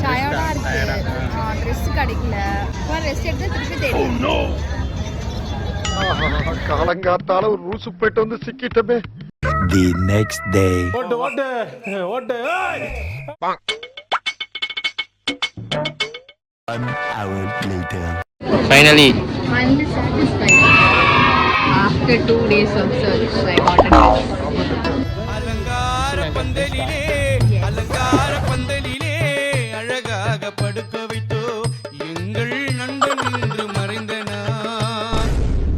டயர்டா இருக்கு, ரெஸ்ட் கிடைக்கல. ரெஸ்ட் எடுத்து திருப்பி தேடி காலங்காத்தால ஒரு ரூசு போயிட்டு வந்து சிக்கிட்டமே. The next day. ஓட்டு ஓட்டு ஓட்டு. 1 hour later. Finally. Finally satisfied. After 2 days of search, I got it.